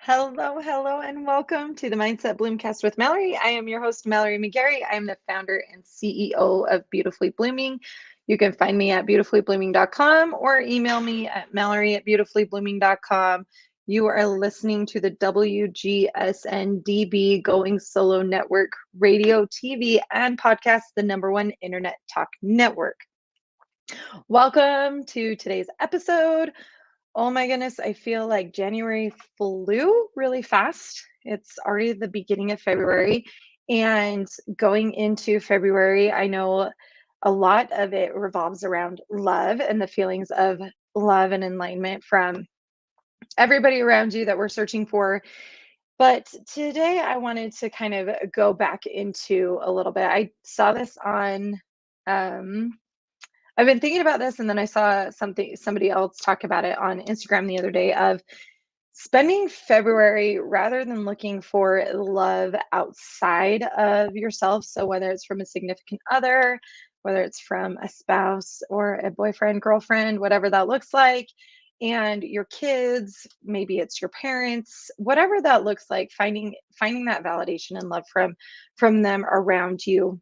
Hello, and welcome to the Mindset Bloomcast with Mallory. I am your host, Mallory McGary. I am the founder and CEO of Beautifully Blooming. You can find me at beautifullyblooming.com or email me at mallory@beautifullyblooming.com. You are listening to the WGSN-DB Going Solo Network radio, TV, and podcast, the #1 internet talk network. Welcome to today's episode. Oh my goodness, I feel like January flew really fast. It's already the beginning of February. And going into February, I know a lot of it revolves around love and the feelings of love and enlightenment from everybody around you that we're searching for. But today I wanted to kind of go back into a little bit. I saw this on um, I've been thinking about this, and then I saw somebody else talk about it on Instagram the other day of spending February rather than looking for love outside of yourself. So whether it's from a significant other, whether it's from a spouse or a boyfriend, girlfriend, whatever that looks like, and your kids, maybe it's your parents, whatever that looks like, finding that validation and love from them around you,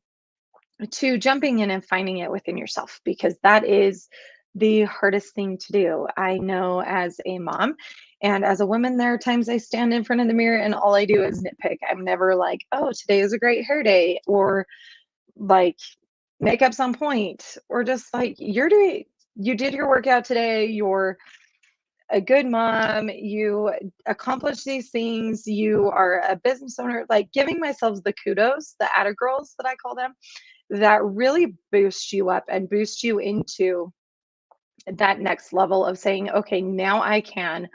to jumping in and finding it within yourself, because that is the hardest thing to do. I know as a mom and as a woman, there are times I stand in front of the mirror and all I do is nitpick. I'm never like, oh, today is a great hair day, or like makeup's on point, or just like you did your workout today, you're a good mom, you accomplish these things, you are a business owner, like giving myself the kudos, the atta girls that I call them, that really boosts you up and boosts you into that next level of saying, okay, now I can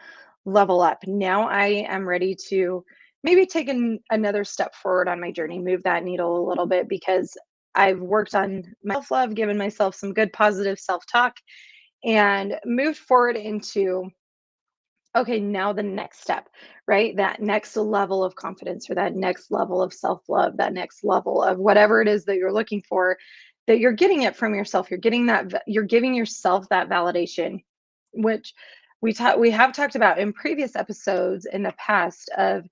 level up. Now I am ready to maybe take another step forward on my journey, move that needle a little bit, because I've worked on my self love, given myself some good positive self talk, and moved forward into, okay, now the next step, right? That next level of confidence, or that next level of self love, that next level of whatever it is that you're looking for, that you're getting it from yourself. You're getting that, you're giving yourself that validation, which we have talked about in previous episodes in the past of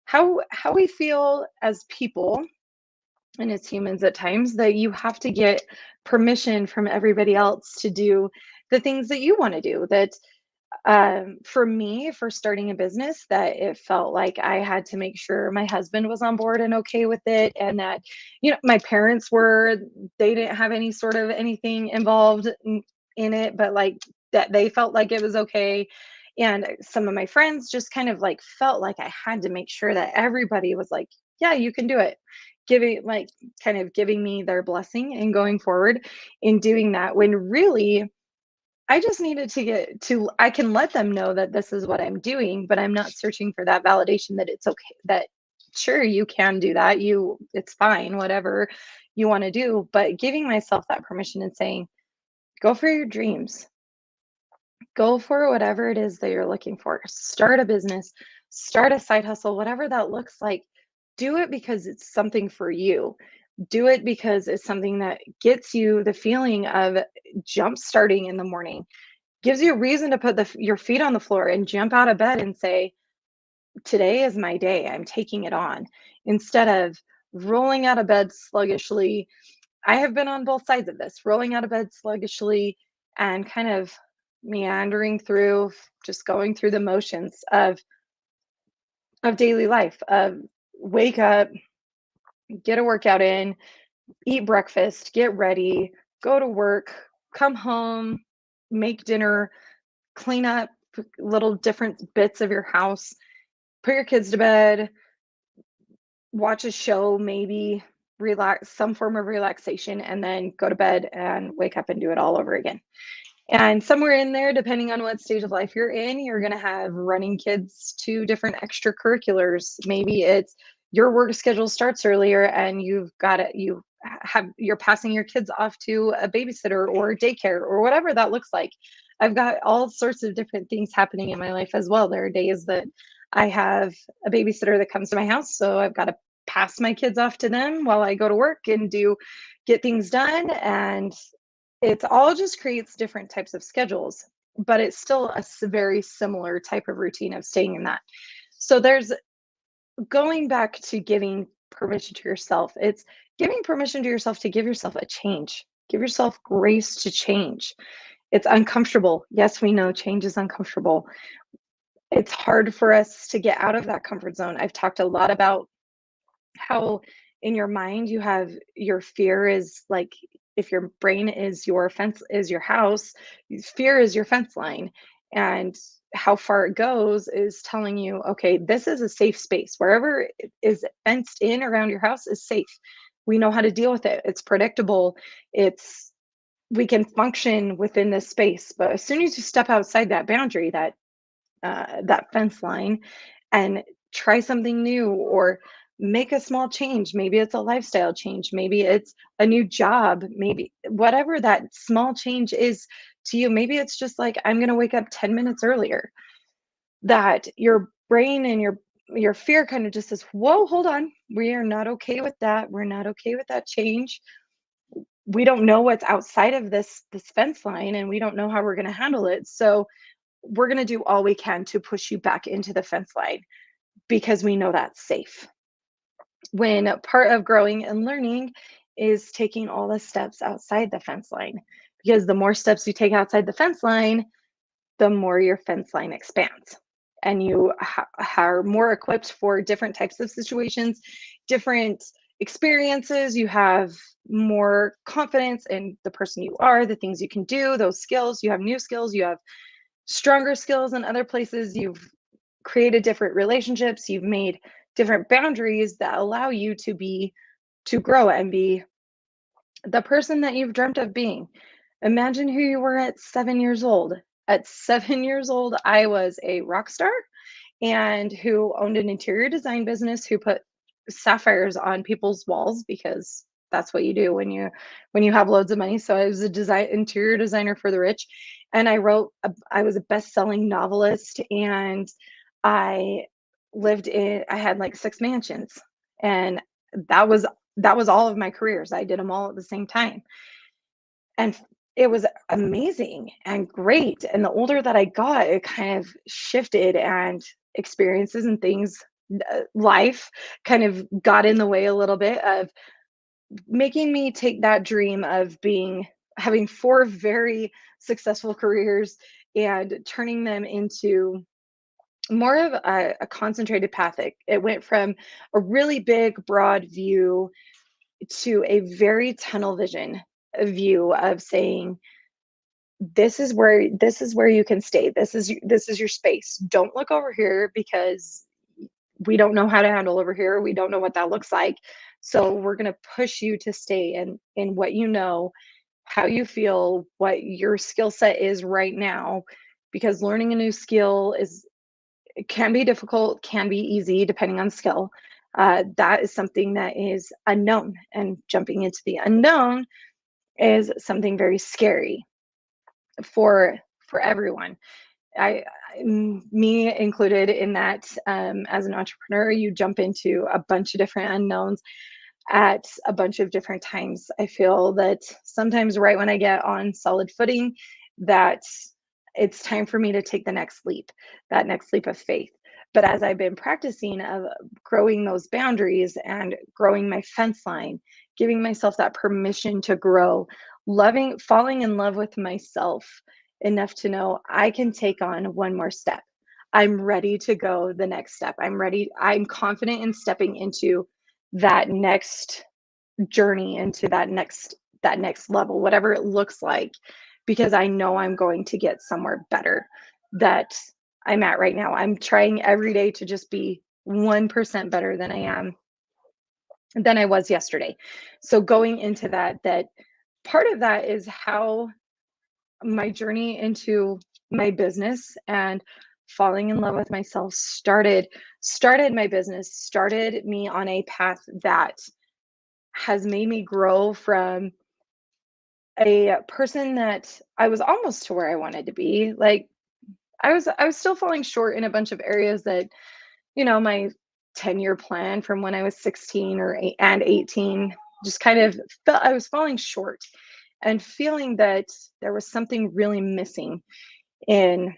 how we feel as people and as humans at times, that you have to get permission from everybody else to do the things that you want to do. That for me, for starting a business, that it felt like I had to make sure my husband was on board and okay with it, and that, my parents were, they didn't have any sort of anything involved in it, but like that they felt like it was okay. And some of my friends just kind of like felt like I had to make sure that everybody was like, yeah, you can do it. Giving, like, kind of giving me their blessing and going forward in doing that, when really I just needed to get to, I can let them know that this is what I'm doing, but I'm not searching for that validation that it's okay, that sure, you can do that. It's fine, whatever you want to do, but giving myself that permission and saying, go for your dreams, go for whatever it is that you're looking for. Start a business, start a side hustle, whatever that looks like. Do it because it's something for you. Do it because it's something that gets you the feeling of jump starting in the morning, gives you a reason to put your feet on the floor and jump out of bed and say, today is my day. I'm taking it on. Instead of rolling out of bed sluggishly. I have been on both sides of this, rolling out of bed sluggishly and kind of meandering through, just going through the motions of daily life, of wake up, get a workout in, eat breakfast, get ready, go to work, come home, make dinner, clean up little different bits of your house, put your kids to bed, watch a show, maybe relax, some form of relaxation, and then go to bed and wake up and do it all over again. And somewhere in there, depending on what stage of life you're in, you're going to have running kids to different extracurriculars. Maybe it's your work schedule starts earlier and you're passing your kids off to a babysitter or daycare or whatever that looks like. I've got all sorts of different things happening in my life as well. There are days that I have a babysitter that comes to my house, so I've got to pass my kids off to them while I go to work and get things done. And it's all just creates different types of schedules, but it's still a very similar type of routine of staying in that. So there's going back to giving permission to yourself. It's giving permission to yourself to give yourself a change. Give yourself grace to change. It's uncomfortable. Yes, we know change is uncomfortable. It's hard for us to get out of that comfort zone. I've talked a lot about how in your mind you have your fear is like, if your brain is your fence, is your house, fear is your fence line. And how far it goes is telling you, okay, this is a safe space. Wherever it is fenced in around your house is safe. We know how to deal with it. It's predictable. It's We can function within this space. But as soon as you step outside that boundary, that fence line, and try something new or make a small change. Maybe it's a lifestyle change, maybe it's a new job, maybe whatever that small change is to you. Maybe it's just like, I'm going to wake up 10 minutes earlier. That your brain and your fear kind of just says, whoa, hold on, we are not okay with that. We're not okay with that change. We don't know what's outside of this fence line, and we don't know how we're going to handle it. So we're going to do all we can to push you back into the fence line because we know that's safe. When part of growing and learning is taking all the steps outside the fence line, because the more steps you take outside the fence line, the more your fence line expands. And you are more equipped for different types of situations, different experiences. You have more confidence in the person you are, the things you can do, those skills. You have new skills, you have stronger skills in other places. You've created different relationships, you've made different boundaries that allow you to grow and be the person that you've dreamt of being. Imagine who you were at 7 years old. At 7 years old, I was a rock star and who owned an interior design business, who put sapphires on people's walls because that's what you do when you have loads of money. So I was a interior designer for the rich, and I was a best-selling novelist, and I I had like 6 mansions, and that was that was all of my careers. I did them all at the same time. And it was amazing and great. And the older that I got, it kind of shifted, and experiences and things, life kind of got in the way a little bit of making me take that dream of having 4 very successful careers and turning them into more of a concentrated path. It went from a really big, broad view to a very tunnel vision view of saying, this is where you can stay. This is your space. Don't look over here because we don't know how to handle over here. We don't know what that looks like. So we're going to push you to stay in what you know, how you feel, what your skill set is right now, because learning a new skill is it can be difficult, can be easy depending on skill. That is something that is unknown, and jumping into the unknown is something very scary for everyone. Me included in that. As an entrepreneur, you jump into a bunch of different unknowns at a bunch of different times. I feel that sometimes right when I get on solid footing, that it's time for me to take the next leap, that next leap of faith. But as I've been practicing of growing those boundaries and growing my fence line, giving myself that permission to grow, falling in love with myself enough to know I can take on one more step. I'm ready to go the next step. I'm ready. I'm confident in stepping into that next journey, into that next level, whatever it looks like, because I know I'm going to get somewhere better that I'm at right now. I'm trying every day to just be 1% better than I was yesterday. So going into that part of that is how my journey into my business and falling in love with myself started my business, started me on a path that has made me grow from a person that I was almost to where I wanted to be. Like I was still falling short in a bunch of areas that, my 10-year plan from when I was 16 and 18 just kind of felt I was falling short, and feeling that there was something really missing in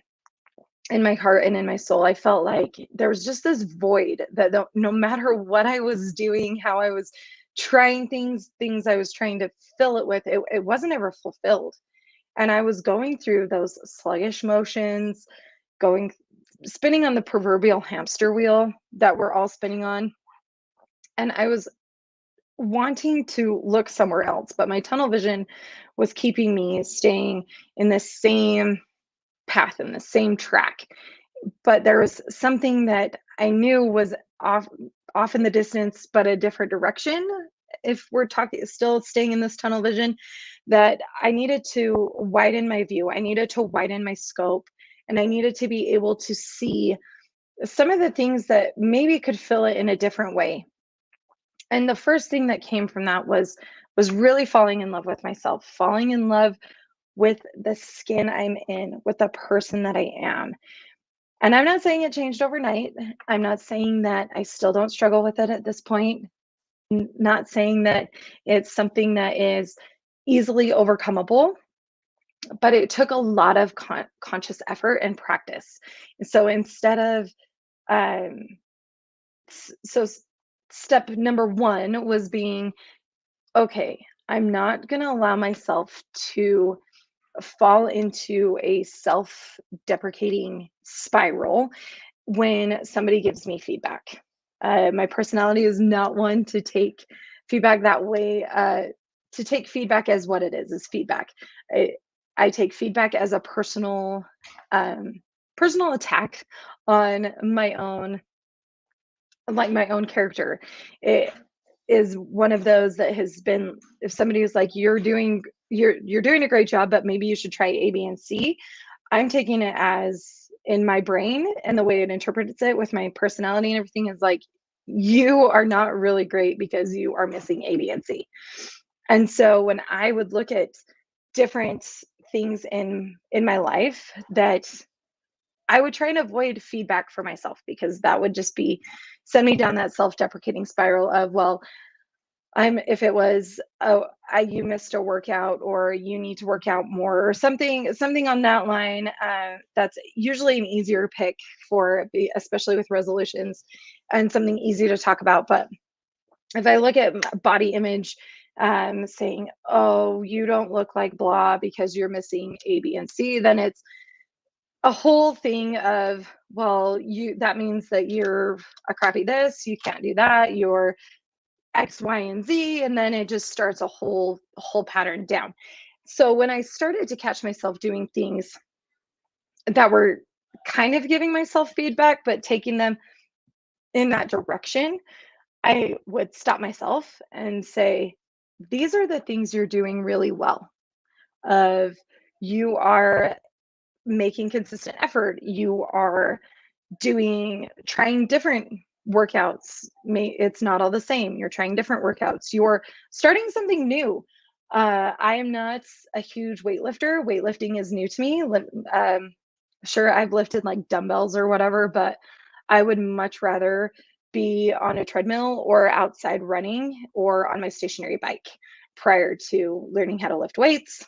in my heart and in my soul, I felt like there was just this void that no matter what I was doing, how I was trying things I was trying to fill it with, it wasn't ever fulfilled. And I was going through those sluggish motions, going spinning on the proverbial hamster wheel that we're all spinning on. And I was wanting to look somewhere else, but my tunnel vision was keeping me staying in the same path, in the same track. But there was something that I knew was off in the distance, but a different direction. If we're talking still staying in this tunnel vision, that I needed to widen my view, I needed to widen my scope, and I needed to be able to see some of the things that maybe could fill it in a different way. And the first thing that came from that was really falling in love with myself, falling in love with the skin I'm in, with the person that I am. And I'm not saying it changed overnight. I'm not saying that I still don't struggle with it at this point. Not saying that it's something that is easily overcomable, but it took a lot of conscious effort and practice. So instead of, um, so step number one was being, okay, I'm not going to allow myself to fall into a self deprecating spiral when somebody gives me feedback. My personality is not one to take feedback that way, to take feedback as what it is feedback. I, I take feedback as a um, personal attack on my own, like my own character. It is one of those that has been, if somebody is like, you're doing a great job, but maybe you should try A, B, and C. I'm taking it as in my brain, and the way it interprets it with my personality and everything is like, you are not really great because you are missing A, B, and C. And so when I would look at different things in my life, that I would try and avoid feedback for myself, because that would just be send me down that self-deprecating spiral of, well, if it was, oh, you missed a workout, or you need to work out more, or something on that line. That's usually an easier pick especially with resolutions, and something easy to talk about. But if I look at body image, saying, oh, you don't look like blah because you're missing A, B, and C, then it's a whole thing of, well, that means that you're a crappy this, you can't do that, you're X, Y, and Z, and then it just starts a whole pattern down. So when I started to catch myself doing things that were kind of giving myself feedback, but taking them in that direction, I would stop myself and say, these are the things you're doing really well. Of You are making consistent effort. You are trying different workouts. It's not all the same. You're trying different workouts. You're starting something new. I am not a huge weightlifter. Weightlifting is new to me. Sure, I've lifted like dumbbells or whatever, but I would much rather be on a treadmill or outside running or on my stationary bike prior to learning how to lift weights.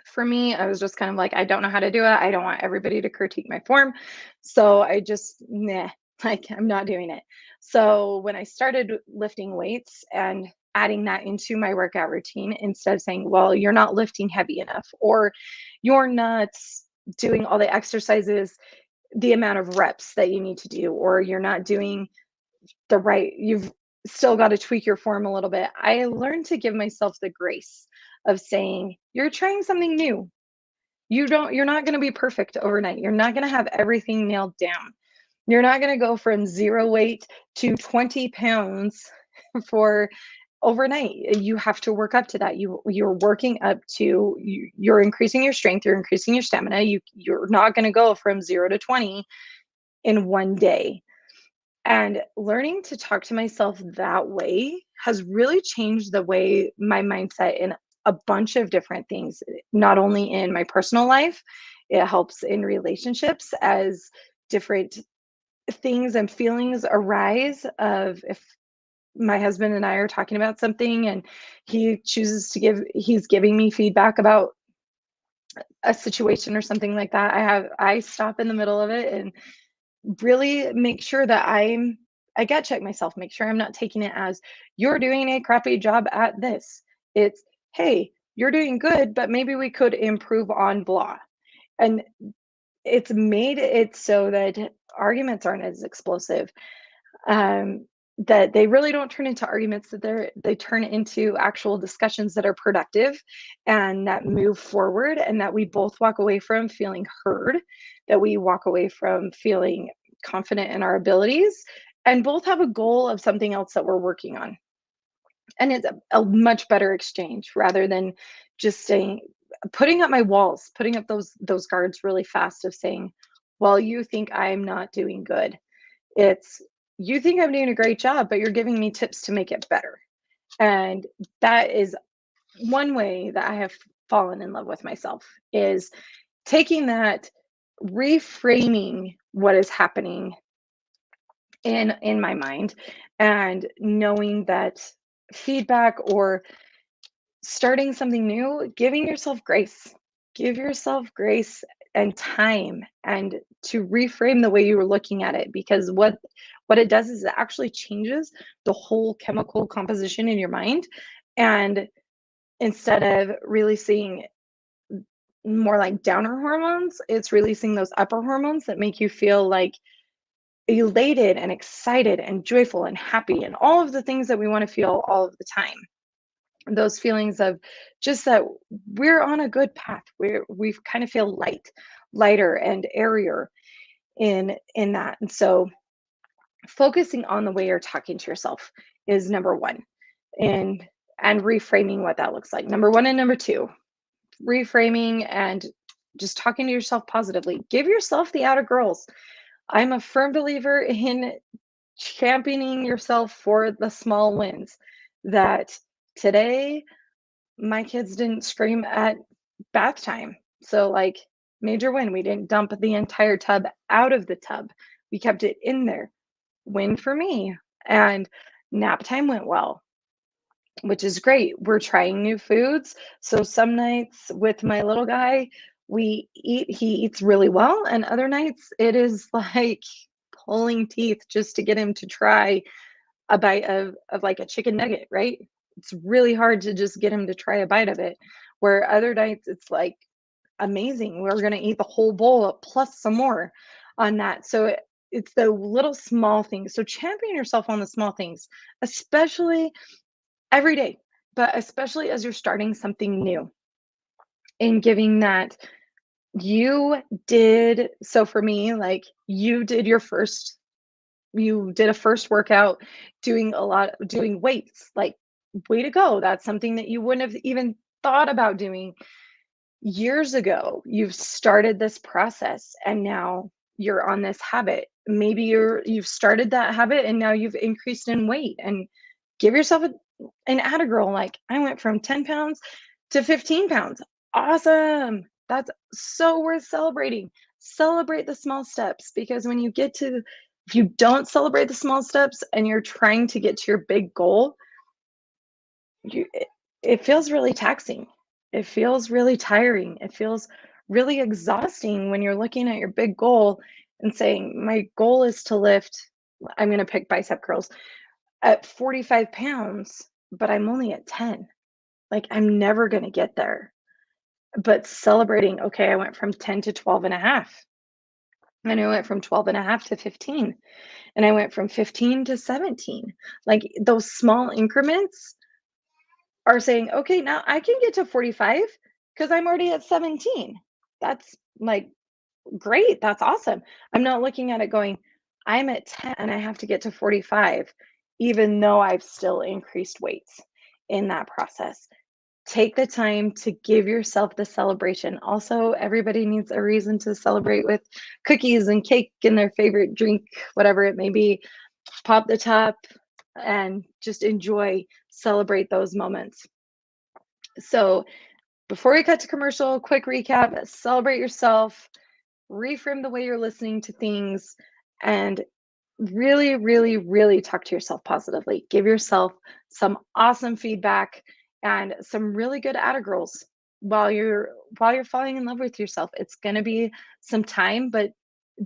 For me, I was just kind of like, I don't know how to do it. I don't want everybody to critique my form. So I just, nah, like, I'm not doing it. So when I started lifting weights and adding that into my workout routine, instead of saying, well, you're not lifting heavy enough, or you're not doing all the exercises, the amount of reps that you need to do, or you're not doing you've still got to tweak your form a little bit. I learned to give myself the grace of saying, you're trying something new. You're not going to be perfect overnight. You're not going to have everything nailed down. You're not going to go from zero weight to 20 pounds for overnight. You have to work up to that. You're working up to, you're increasing your strength, you're increasing your stamina. You're not going to go from 0 to 20 in one day. And learning to talk to myself that way has really changed the way my mindset in a bunch of different things, not only in my personal life, it helps in relationships as different things and feelings arise. Of if my husband and I are talking about something and he's giving me feedback about a situation or something like that, I stop in the middle of it and really make sure that I gut check myself, make sure I'm not taking it as you're doing a crappy job at this. It's, hey, you're doing good, but maybe we could improve on blah. And it's made it so that arguments aren't as explosive, that they really don't turn into arguments, that they turn into actual discussions that are productive and that move forward, and that we both walk away from feeling heard, that we walk away from feeling confident in our abilities, and both have a goal of something else that we're working on. And it's a much better exchange rather than just saying, putting up my walls, putting up those guards really fast of saying, well, you think I'm not doing good. It's, you think I'm doing a great job, but you're giving me tips to make it better. And that is one way that I have fallen in love with myself, is taking that, reframing what is happening in my mind, and knowing that feedback or starting something new, giving yourself grace. Give yourself grace and time, and to reframe the way you were looking at it, because what it does is it actually changes the whole chemical composition in your mind. And instead of releasing more like downer hormones, it's releasing those upper hormones that make you feel like elated and excited and joyful and happy and all of the things that we want to feel all of the time. Those feelings of just that we're on a good path. We kind of feel lighter and airier in that. And so focusing on the way you're talking to yourself is number one, and reframing what that looks like. Number one and number two, reframing and just talking to yourself positively. Give yourself the outer girls. I'm a firm believer in championing yourself for the small wins. That today my kids didn't scream at bath time. So, like, major win. We didn't dump the entire tub out of the tub. We kept it in there. Win for me. And nap time went well, which is great. We're trying new foods. So some nights with my little guy, he eats really well, and other nights it is like pulling teeth just to get him to try a bite of like a chicken nugget, right? It's really hard to just get him to try a bite of it. Where other nights it's like amazing. We're going to eat the whole bowl plus some more on that. So it's the little small things. So champion yourself on the small things, especially every day, but especially as you're starting something new, and giving that you did. So for me, like, you did a first workout doing weights, like, way to go. That's something that you wouldn't have even thought about doing years ago. You've started this process and now you're on this habit. Maybe you've started that habit and now you've increased in weight, and give yourself an atta girl. Like, I went from 10 pounds to 15 pounds. Awesome. That's so worth celebrating. Celebrate the small steps, because if you don't celebrate the small steps and you're trying to get to your big goal, it feels really taxing. It feels really tiring. It feels really exhausting when you're looking at your big goal and saying, my goal is to lift, I'm going to pick bicep curls at 45 pounds, but I'm only at 10. Like, I'm never going to get there. But celebrating, okay, I went from 10 to 12 and a half. And I went from 12 and a half to 15. And I went from 15 to 17. Like, those small increments are saying, okay, now I can get to 45 because I'm already at 17. That's like great. That's awesome. I'm not looking at it going, I'm at 10 and I have to get to 45, even though I've still increased weights in that process. Take the time to give yourself the celebration. Also, everybody needs a reason to celebrate with cookies and cake and their favorite drink, whatever it may be. Pop the top and just enjoy, celebrate those moments. So, before we cut to commercial, quick recap: celebrate yourself, reframe the way you're listening to things, and really, really, really talk to yourself positively. Give yourself some awesome feedback and some really good atta girls. while you're falling in love with yourself. It's going to be some time, but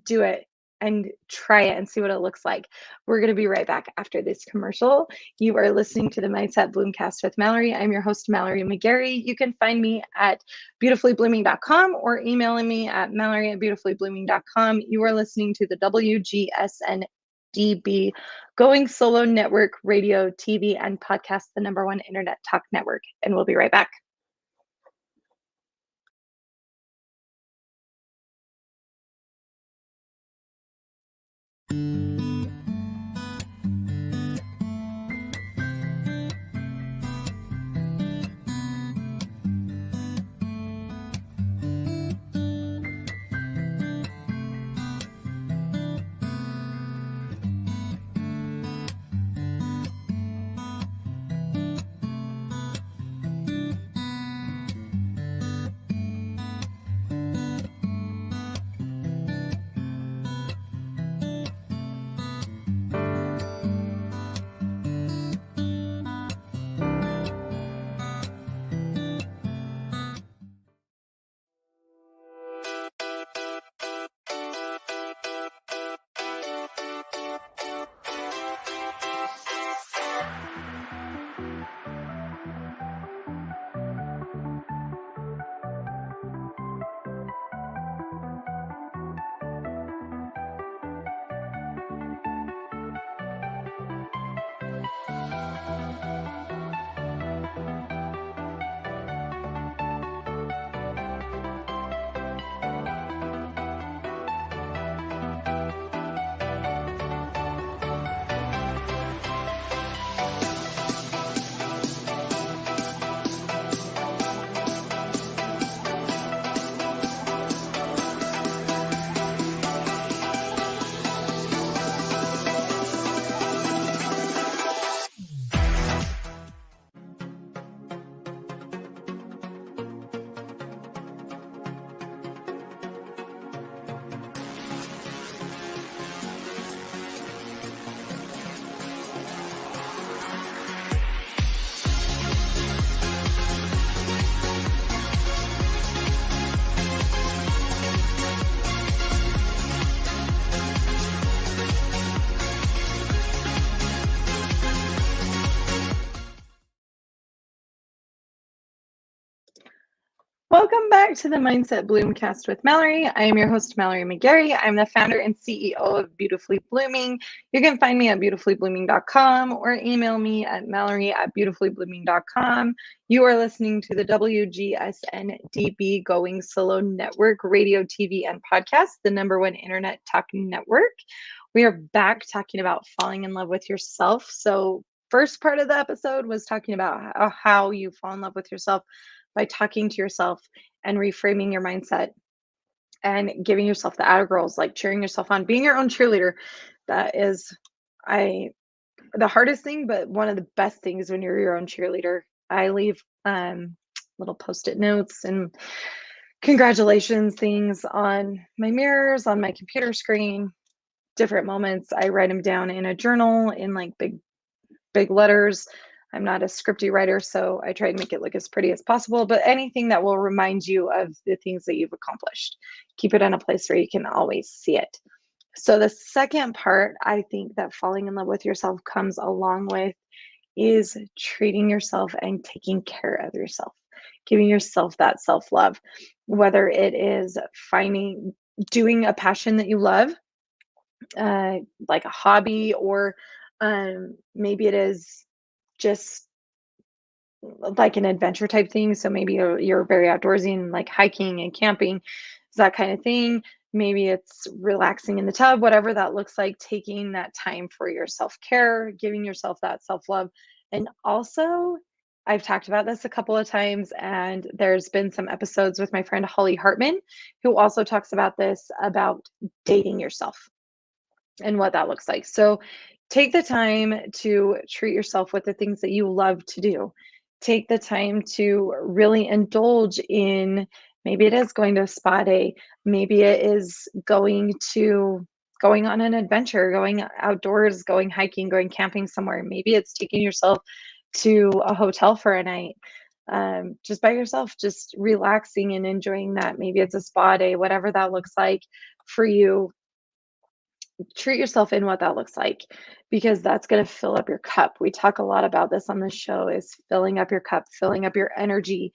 do it and try it and see what it looks like. We're going to be right back after this commercial. You are listening to the Mindset Bloomcast with Mallory. I'm your host, Mallory McGary. You can find me at beautifullyblooming.com or emailing me at mallory@beautifullyblooming.com. You are listening to the WGSN-DB Going Solo Network Radio, TV, and podcast, the #1 internet talk network. And we'll be right back. Welcome back to the Mindset Bloomcast with Mallory. I am your host, Mallory McGary. I'm the founder and CEO of Beautifully Blooming. You can find me at beautifullyblooming.com or email me at mallory@beautifullyblooming.com. You are listening to the WGSN-DB Going Solo Network Radio, TV, and podcast, the #1 internet talking network. We are back talking about falling in love with yourself. So first part of the episode was talking about how you fall in love with yourself by talking to yourself and reframing your mindset and giving yourself the outer girls, like cheering yourself on, being your own cheerleader. That is the hardest thing, but one of the best things when you're your own cheerleader. I leave little post-it notes and congratulations things on my mirrors, on my computer screen, different moments. I write them down in a journal in like big letters. I'm not a scripty writer, so I try to make it look as pretty as possible, but anything that will remind you of the things that you've accomplished. Keep it in a place where you can always see it. So the second part, I think that falling in love with yourself comes along with is treating yourself and taking care of yourself, giving yourself that self-love, whether it is doing a passion that you love, like a hobby, or maybe it is just like an adventure type thing. So maybe you're very outdoorsy and like hiking and camping, that kind of thing. Maybe it's relaxing in the tub, whatever that looks like, taking that time for your self-care, giving yourself that self-love. And also, I've talked about this a couple of times, and there's been some episodes with my friend Holly Hartman, who also talks about this, about dating yourself and what that looks like. So take the time to treat yourself with the things that you love to do. Take the time to really indulge in, maybe it is going to a spa day, maybe it is going on an adventure, going outdoors, going hiking, going camping somewhere. Maybe it's taking yourself to a hotel for a night. just by yourself, just relaxing and enjoying that. Maybe it's a spa day, whatever that looks like for you. Treat yourself in what that looks like, because that's going to fill up your cup. We talk a lot about this on the show, is filling up your cup, filling up your energy,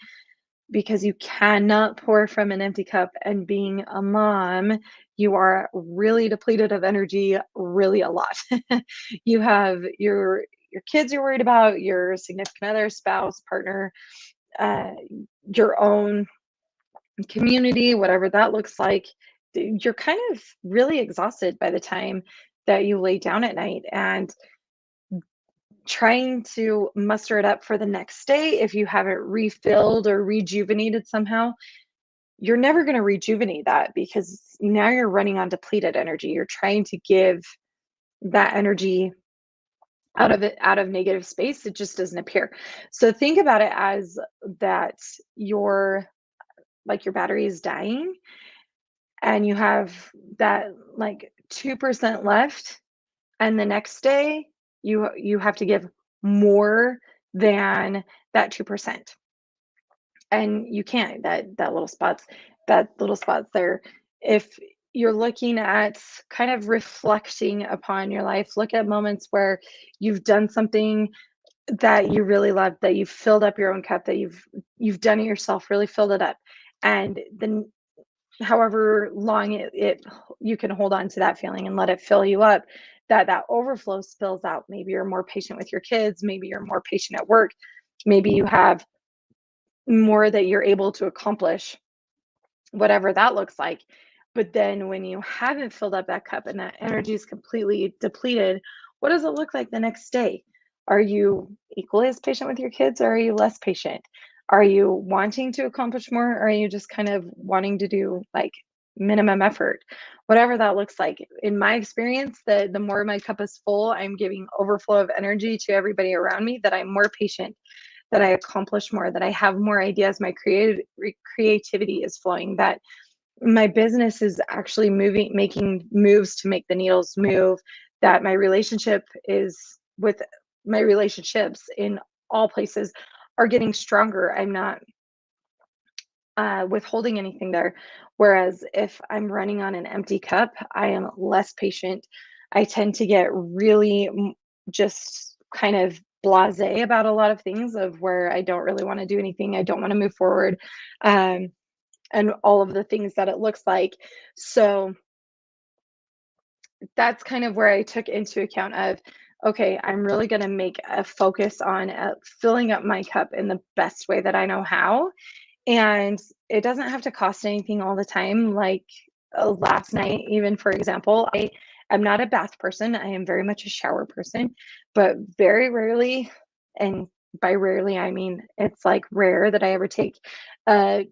because you cannot pour from an empty cup. And being a mom, you are really depleted of energy, really a lot. You have your kids you're worried about, your significant other, spouse, partner, uh, your own community, whatever that looks like. You're kind of really exhausted by the time that you lay down at night, and trying to muster it up for the next day, if you haven't refilled or rejuvenated somehow, you're never going to rejuvenate that, because now you're running on depleted energy. You're trying to give that energy out of negative space. It just doesn't appear. So think about it as that your like your battery is dying, and you have that like 2% left, and the next day you have to give more than that 2%. And you can't. That little spots there. If you're looking at kind of reflecting upon your life, look at moments where you've done something that you really love, that you've filled up your own cup, that you've done it yourself, really filled it up. And then however long it you can hold on to that feeling and let it fill you up, that overflow spills out. Maybe you're more patient with your kids, maybe you're more patient at work, maybe you have more that you're able to accomplish, whatever that looks like. But then when you haven't filled up that cup and that energy is completely depleted, what does it look like the next day? Are you equally as patient with your kids, or are you less patient? Are you wanting to accomplish more, or are you just kind of wanting to do like minimum effort? Whatever that looks like. In my experience, the more my cup is full, I'm giving overflow of energy to everybody around me, that I'm more patient, that I accomplish more, that I have more ideas, my creativity is flowing, that my business is actually moving, making moves to make the needles move, that my relationships in all places are getting stronger. I'm not withholding anything there. Whereas if I'm running on an empty cup, I am less patient. I tend to get really just kind of blasé about a lot of things, of where I don't really want to do anything. I don't want to move forward. Um, and all of the things that it looks like. So that's kind of where I took into account of, okay, I'm really going to make a focus on filling up my cup in the best way that I know how. And it doesn't have to cost anything all the time. Like last night, even for example, I'm not a bath person. I am very much a shower person, but very rarely, and by rarely, I mean it's like rare that I ever take a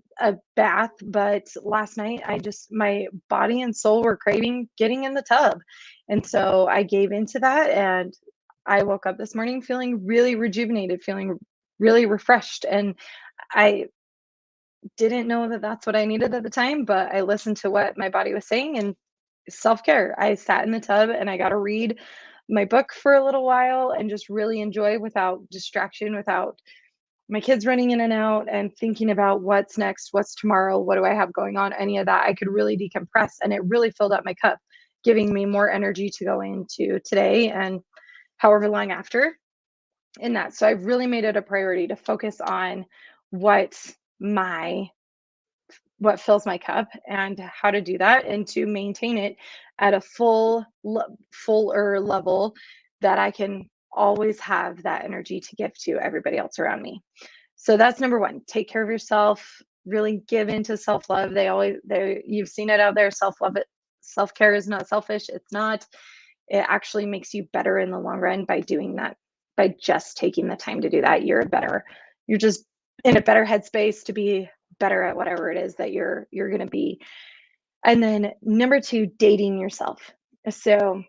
bath. But last night, my body and soul were craving getting in the tub. And so I gave into that. And I woke up this morning feeling really rejuvenated, feeling really refreshed. And I didn't know that that's what I needed at the time, but I listened to what my body was saying, and self-care. I sat in the tub and I got to read my book for a little while and just really enjoy, without distraction, without my kids running in and out and thinking about what's next, what's tomorrow, what do I have going on, any of that. I could really decompress, and it really filled up my cup, giving me more energy to go into today and however long after in that. So I've really made it a priority to focus on what my what fills my cup and how to do that, and to maintain it at a fuller level, that I can always have that energy to give to everybody else around me. So that's number one. Take care of yourself, really give into self-love. You've seen it out there, self-love it. Self-care is not selfish. It's not. It actually makes you better in the long run by doing that. By just taking the time to do that, you're just in a better headspace to be better at whatever it is that you're going to be. And then number two, dating yourself. So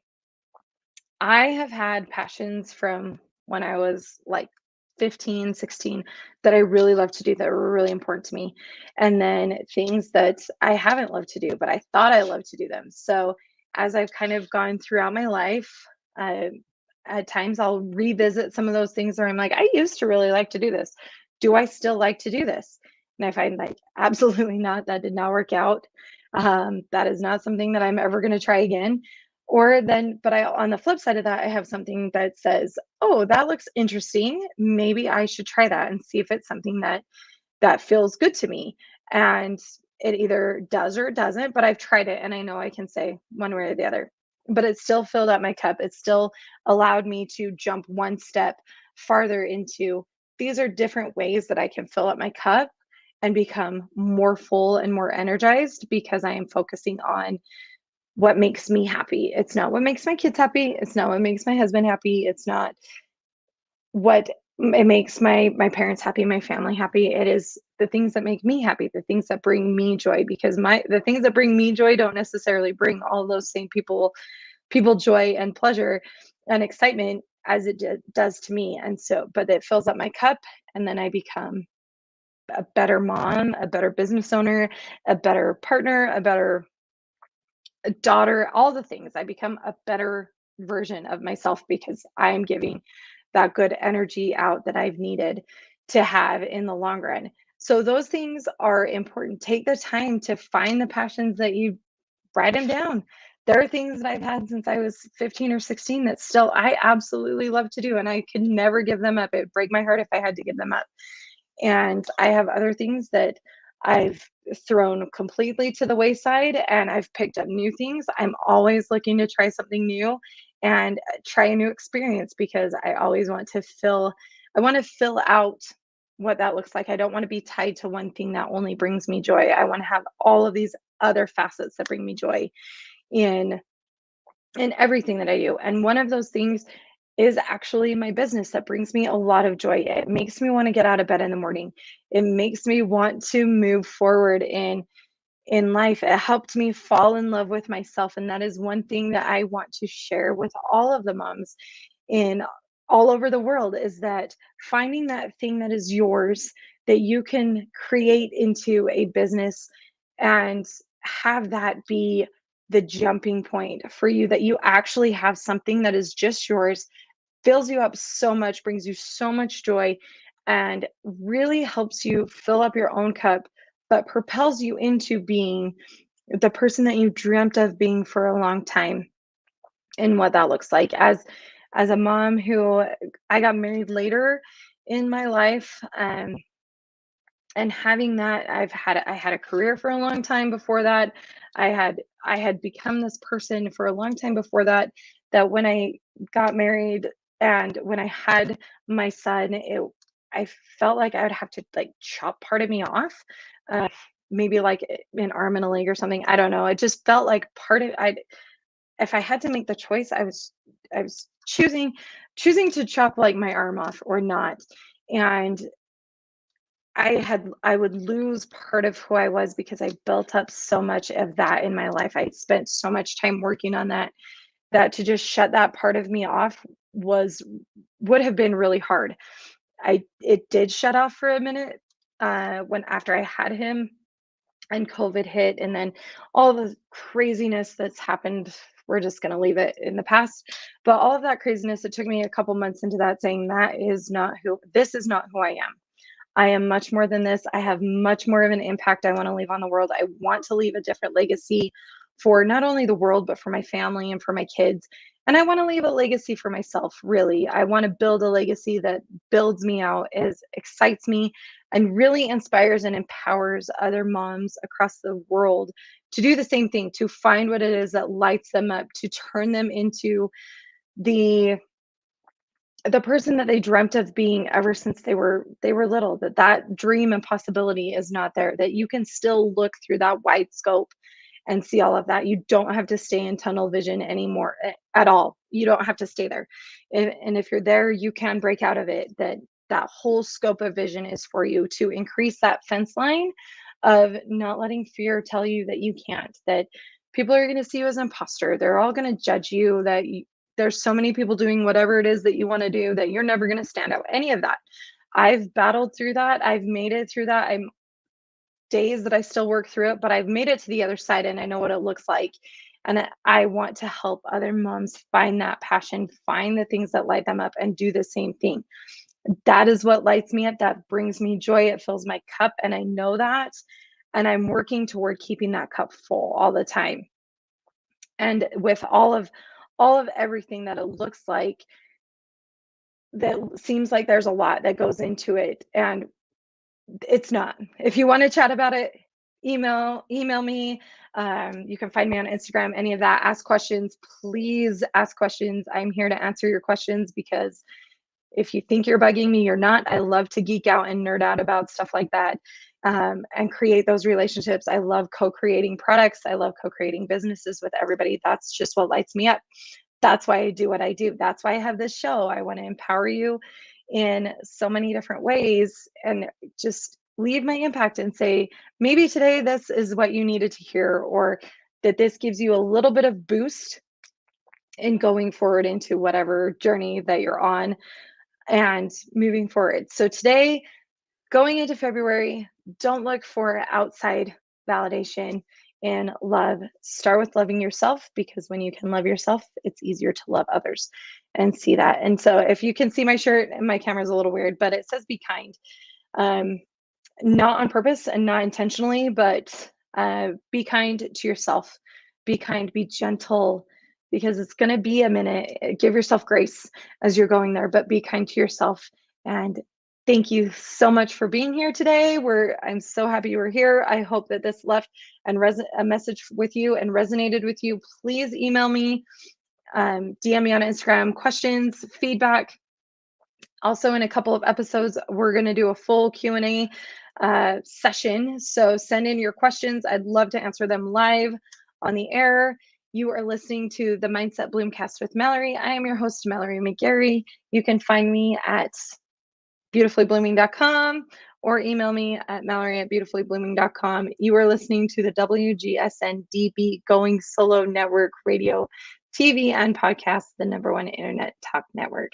I have had passions from when I was like 15, 16, that I really love to do, that were really important to me. And then things that I haven't loved to do, but I thought I loved to do them. So as I've kind of gone throughout my life, uh, at times I'll revisit some of those things where I'm like, I used to really like to do this. do I still like to do this? And I find like absolutely not. That did not work out. That is not something that I'm ever going to try again. Or then, but I, on the flip side of that, I have something that says, oh, that looks interesting. Maybe I should try that and see if it's something that feels good to me. And it either does or it doesn't, but I've tried it and I know I can say one way or the other. But it still filled up my cup. It still allowed me to jump one step farther into these are different ways that I can fill up my cup and become more full and more energized because I am focusing on what makes me happy. It's not what makes my kids happy. It's not what makes my husband happy. It's not what it makes my parents happy, my family happy. It is the things that make me happy, the things that bring me joy because my the things that bring me joy don't necessarily bring all those same people joy and pleasure and excitement as it does to me. And so but it fills up my cup and then I become a better mom, a better business owner, a better partner, a better daughter, all the things. I become a better version of myself because I'm giving that good energy out that I've needed to have in the long run. So those things are important. Take the time to find the passions that you write them down. There are things that I've had since I was 15 or 16 that still I absolutely love to do and I could never give them up. It'd break my heart if I had to give them up. And I have other things that I've thrown completely to the wayside and I've picked up new things. I'm always looking to try something new and try a new experience because I always want to I want to fill out what that looks like. I don't want to be tied to one thing that only brings me joy. I want to have all of these other facets that bring me joy in in everything that I do. And one of those things is actually my business that brings me a lot of joy. It makes me want to get out of bed in the morning. It makes me want to move forward in life. It helped me fall in love with myself and that is one thing that I want to share with all of the moms in all over the world is that finding that thing that is yours that you can create into a business and have that be the jumping point for you that you actually have something that is just yours fills you up so much, brings you so much joy, and really helps you fill up your own cup, but propels you into being the person that you dreamt of being for a long time and what that looks like. As a mom who I got married later in my life, and having that I had a career for a long time before that. I had become this person for a long time before that that when I got married and when I had my son I felt like I would have to like chop part of me off, uh, maybe like an arm and a leg or something. I don't know, it just felt like part of I if I had to make the choice I was choosing to chop like my arm off or not. And I would lose part of who I was because I built up so much of that in my life. I spent so much time working on that that to just shut that part of me off was would have been really hard. I it did shut off for a minute when after I had him and COVID hit and then all the craziness that's happened. We're just going to leave it in the past. But all of that craziness, it took me a couple months into that saying this is not who I am. I am much more than this. I have much more of an impact I want to leave on the world. I want to leave a different legacy for not only the world, but for my family and for my kids. And I want to leave a legacy for myself, really. I want to build a legacy that builds me out, excites me, and really inspires and empowers other moms across the world to do the same thing, to find what it is that lights them up, to turn them into the the person that they dreamt of being ever since they were little, that dream and possibility is not there, that you can still look through that wide scope and see all of that. You don't have to stay in tunnel vision anymore at all. You don't have to stay there. And if you're there, you can break out of it. That whole scope of vision is for you to increase that fence line of not letting fear tell you that you can't, that people are going to see you as an imposter. They're all going to judge you, there's so many people doing whatever it is that you want to do that you're never going to stand out. Any of that. I've battled through that. I've made it through that. I'm days that I still work through it, but I've made it to the other side and I know what it looks like. And I want to help other moms find that passion, find the things that light them up and do the same thing. That is what lights me up. That brings me joy. It fills my cup. And I know that. And I'm working toward keeping that cup full all the time. And with all of everything that it looks like, that seems like there's a lot that goes into it. And it's not. If you want to chat about it, email me. You can find me on Instagram, any of that. Ask questions. Please ask questions. I'm here to answer your questions, because if you think you're bugging me, you're not. I love to geek out and nerd out about stuff like that, and create those relationships. I love co-creating products. I love co-creating businesses with everybody. That's just what lights me up. That's why I do what I do. That's why I have this show. I want to empower you in so many different ways, and just leave my impact and say, maybe today this is what you needed to hear, or that this gives you a little bit of boost in going forward into whatever journey that you're on and moving forward. So today, going into February, don't look for outside validation in love. Start with loving yourself, because when you can love yourself, it's easier to love others and see that. And so if you can see my shirt, and my camera's a little weird, but it says be kind. Um, Not on purpose and not intentionally, but be kind to yourself. Be kind, be gentle, because it's going to be a minute. Give yourself grace as you're going there, but be kind to yourself. And thank you so much for being here today. I'm so happy you were here. I hope that this left a message with you and resonated with you. Please email me, DM me on Instagram, questions, feedback. Also, in a couple of episodes, we're going to do a full Q&A session. So send in your questions. I'd love to answer them live on the air. You are listening to the Mindset Bloomcast with Mallory. I am your host, Mallory McGary. You can find me at beautifullyblooming.com or email me at mallory@beautifullyblooming.com. You are listening to the WGSN-DB Going Solo Network Radio, TV, and podcast, the #1 internet talk network.